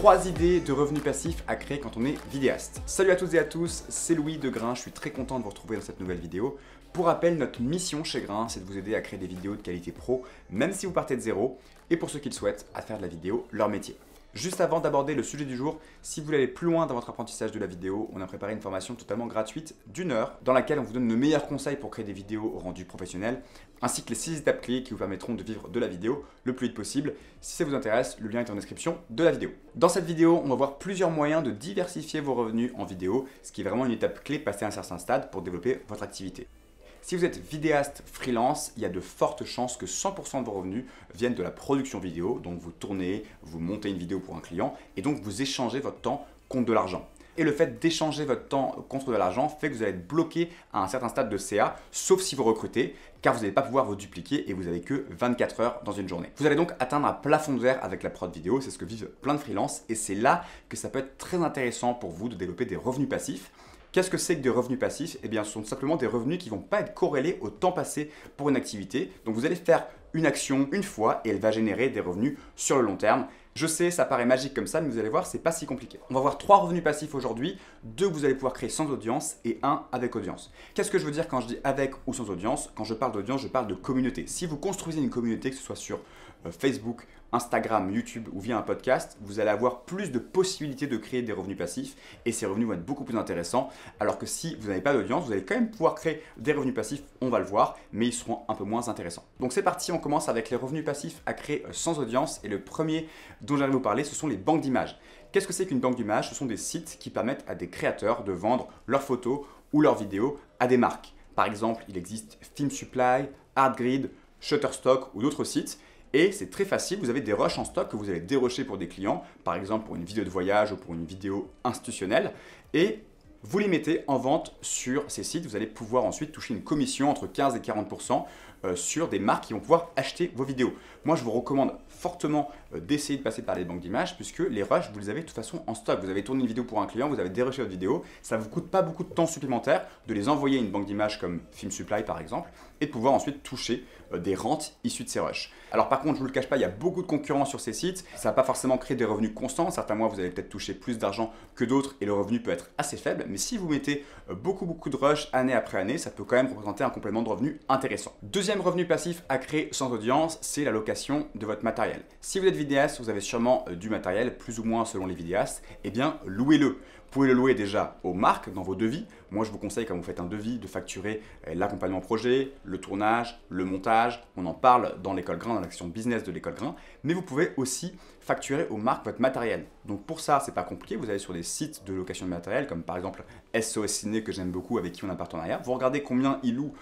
3 idées de revenus passifs à créer quand on est vidéaste. Salut à toutes et à tous, c'est Louis de Grain, je suis très content de vous retrouver dans cette nouvelle vidéo. Pour rappel, notre mission chez Grain, c'est de vous aider à créer des vidéos de qualité pro, même si vous partez de zéro, et pour ceux qui le souhaitent, à faire de la vidéo leur métier. Juste avant d'aborder le sujet du jour, si vous voulez aller plus loin dans votre apprentissage de la vidéo, on a préparé une formation totalement gratuite d'1 heure dans laquelle on vous donne nos meilleurs conseils pour créer des vidéos au rendu professionnel, ainsi que les 6 étapes clés qui vous permettront de vivre de la vidéo le plus vite possible. Si ça vous intéresse, le lien est en description de la vidéo. Dans cette vidéo, on va voir plusieurs moyens de diversifier vos revenus en vidéo, ce qui est vraiment une étape clé passée à un certain stade pour développer votre activité. Si vous êtes vidéaste freelance, il y a de fortes chances que 100% de vos revenus viennent de la production vidéo. Donc vous tournez, vous montez une vidéo pour un client et donc vous échangez votre temps contre de l'argent. Et le fait d'échanger votre temps contre de l'argent fait que vous allez être bloqué à un certain stade de CA, sauf si vous recrutez, car vous n'allez pas pouvoir vous dupliquer et vous n'avez que 24 heures dans une journée. Vous allez donc atteindre un plafond de verre avec la prod vidéo, c'est ce que vivent plein de freelances et c'est là que ça peut être très intéressant pour vous de développer des revenus passifs. Qu'est-ce que c'est que des revenus passifs? Eh bien, ce sont simplement des revenus qui ne vont pas être corrélés au temps passé pour une activité. Donc, vous allez faire une action une fois et elle va générer des revenus sur le long terme. Je sais, ça paraît magique comme ça, mais vous allez voir, c'est pas si compliqué. On va voir 3 revenus passifs aujourd'hui, 2 que vous allez pouvoir créer sans audience et 1 avec audience. Qu'est-ce que je veux dire quand je dis avec ou sans audience? Quand je parle d'audience, je parle de communauté. Si vous construisez une communauté, que ce soit sur Facebook, Instagram, YouTube ou via un podcast, vous allez avoir plus de possibilités de créer des revenus passifs et ces revenus vont être beaucoup plus intéressants. Alors que si vous n'avez pas d'audience, vous allez quand même pouvoir créer des revenus passifs, on va le voir, mais ils seront un peu moins intéressants. Donc c'est parti, on commence avec les revenus passifs à créer sans audience et le premier dont j'allais vous parler, ce sont les banques d'images. Qu'est-ce que c'est qu'une banque d'images? Ce sont des sites qui permettent à des créateurs de vendre leurs photos ou leurs vidéos à des marques. Par exemple, il existe FilmSupply, ArtGrid, Shutterstock ou d'autres sites. Et c'est très facile, vous avez des rushs en stock que vous allez dérocher pour des clients, par exemple pour une vidéo de voyage ou pour une vidéo institutionnelle. Et vous les mettez en vente sur ces sites, vous allez pouvoir ensuite toucher une commission entre 15 et 40% sur des marques qui vont pouvoir acheter vos vidéos. Moi, je vous recommande fortement d'essayer de passer par les banques d'images puisque les rushs, vous les avez de toute façon en stock. Vous avez tourné une vidéo pour un client, vous avez dérushé votre vidéo, ça ne vous coûte pas beaucoup de temps supplémentaire de les envoyer à une banque d'images comme FilmSupply par exemple et de pouvoir ensuite toucher des rentes issues de ces rushs. Alors par contre, je ne vous le cache pas, il y a beaucoup de concurrence sur ces sites. Ça va pas forcément créer des revenus constants. Certains mois, vous allez peut-être toucher plus d'argent que d'autres et le revenu peut être assez faible. Mais si vous mettez beaucoup de rushs année après année, ça peut quand même représenter un complément de revenu intéressant. Deuxième revenu passif à créer sans audience, c'est la location de votre matériel. Si vous êtes vidéaste, vous avez sûrement du matériel, plus ou moins selon les vidéastes, eh bien louez-le. Vous pouvez le louer déjà aux marques dans vos devis. Moi, je vous conseille quand vous faites un devis de facturer l'accompagnement projet, le tournage, le montage. On en parle dans l'école Grain, dans l'action business de l'école Grain. Mais vous pouvez aussi facturer aux marques votre matériel. Donc pour ça, c'est pas compliqué. Vous allez sur des sites de location de matériel comme par exemple SOS Ciné que j'aime beaucoup avec qui on a un partenariat. Vous regardez combien ils louent,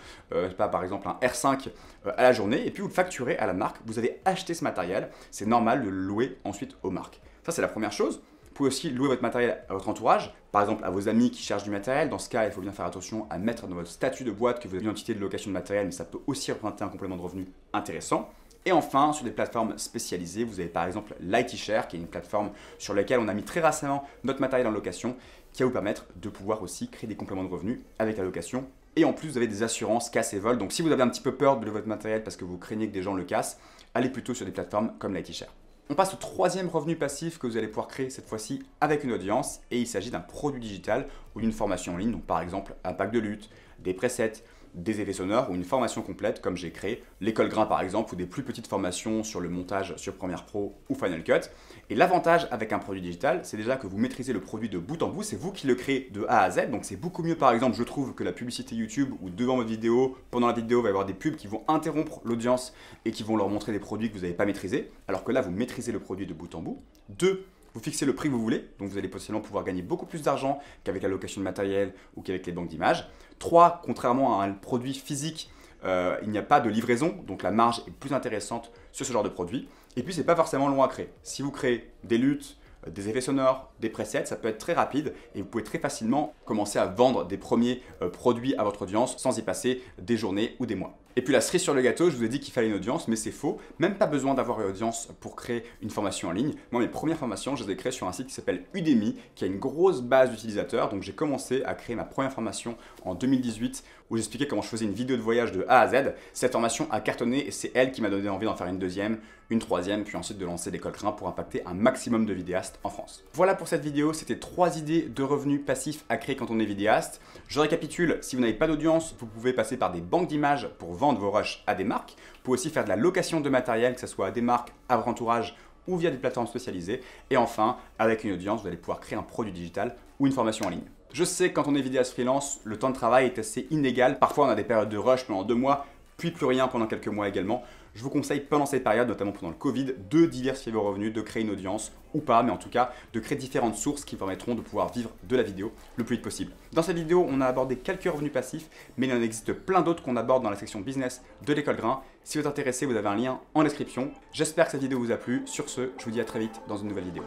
par exemple un R5 à la journée et puis vous le facturez à la marque. Vous avez acheté ce matériel. C'est normal de le louer ensuite aux marques. Ça, c'est la première chose. Vous pouvez aussi louer votre matériel à votre entourage, par exemple à vos amis qui cherchent du matériel. Dans ce cas, il faut bien faire attention à mettre dans votre statut de boîte que vous avez une entité de location de matériel, mais ça peut aussi représenter un complément de revenu intéressant. Et enfin, sur des plateformes spécialisées, vous avez par exemple LightyShare, qui est une plateforme sur laquelle on a mis très récemment notre matériel en location, qui va vous permettre de pouvoir aussi créer des compléments de revenus avec la location. Et en plus, vous avez des assurances casse et vol. Donc si vous avez un petit peu peur de votre matériel parce que vous craignez que des gens le cassent, allez plutôt sur des plateformes comme LightyShare. On passe au troisième revenu passif que vous allez pouvoir créer cette fois-ci avec une audience et il s'agit d'un produit digital ou d'une formation en ligne, donc par exemple un pack de lutte, des presets, des effets sonores ou une formation complète comme j'ai créé l'école Grain par exemple ou des plus petites formations sur le montage sur Premiere Pro ou Final Cut. Et l'avantage avec un produit digital, c'est déjà que vous maîtrisez le produit de bout en bout, c'est vous qui le créez de A à Z, donc c'est beaucoup mieux par exemple je trouve que la publicité YouTube où devant votre vidéo, pendant la vidéo, il va y avoir des pubs qui vont interrompre l'audience et qui vont leur montrer des produits que vous n'avez pas maîtrisés, alors que là vous maîtrisez le produit de bout en bout. 2. Vous fixez le prix que vous voulez, donc vous allez potentiellement pouvoir gagner beaucoup plus d'argent qu'avec la location de matériel ou qu'avec les banques d'images. 3. Contrairement à un produit physique, il n'y a pas de livraison, donc la marge est plus intéressante sur ce genre de produit. Et puis, c'est pas forcément long à créer. Si vous créez des luttes, des effets sonores, des presets, ça peut être très rapide et vous pouvez très facilement commencer à vendre des premiers produits à votre audience sans y passer des journées ou des mois. Et puis la cerise sur le gâteau, je vous ai dit qu'il fallait une audience, mais c'est faux. Même pas besoin d'avoir une audience pour créer une formation en ligne. Moi, mes premières formations, je les ai créées sur un site qui s'appelle Udemy, qui a une grosse base d'utilisateurs. Donc j'ai commencé à créer ma première formation en 2018, où j'expliquais comment je faisais une vidéo de voyage de A à Z. Cette formation a cartonné et c'est elle qui m'a donné envie d'en faire une deuxième, une troisième, puis ensuite de lancer l'école Grain pour impacter un maximum de vidéastes en France. Voilà pour cette vidéo, c'était 3 idées de revenus passifs à créer quand on est vidéaste. Je récapitule, si vous n'avez pas d'audience, vous pouvez passer par des banques d'images pour vendre vos rushs à des marques. Vous pouvez aussi faire de la location de matériel, que ce soit à des marques, à votre entourage ou via des plateformes spécialisées. Et enfin, avec une audience, vous allez pouvoir créer un produit digital ou une formation en ligne. Je sais que quand on est vidéaste freelance, le temps de travail est assez inégal. Parfois, on a des périodes de rush pendant 2 mois, puis plus rien pendant quelques mois également. Je vous conseille pendant cette période, notamment pendant le Covid, de diversifier vos revenus, de créer une audience ou pas, mais en tout cas de créer différentes sources qui permettront de pouvoir vivre de la vidéo le plus vite possible. Dans cette vidéo, on a abordé quelques revenus passifs, mais il en existe plein d'autres qu'on aborde dans la section business de l'école Grain. Si vous êtes intéressé, vous avez un lien en description. J'espère que cette vidéo vous a plu. Sur ce, je vous dis à très vite dans une nouvelle vidéo.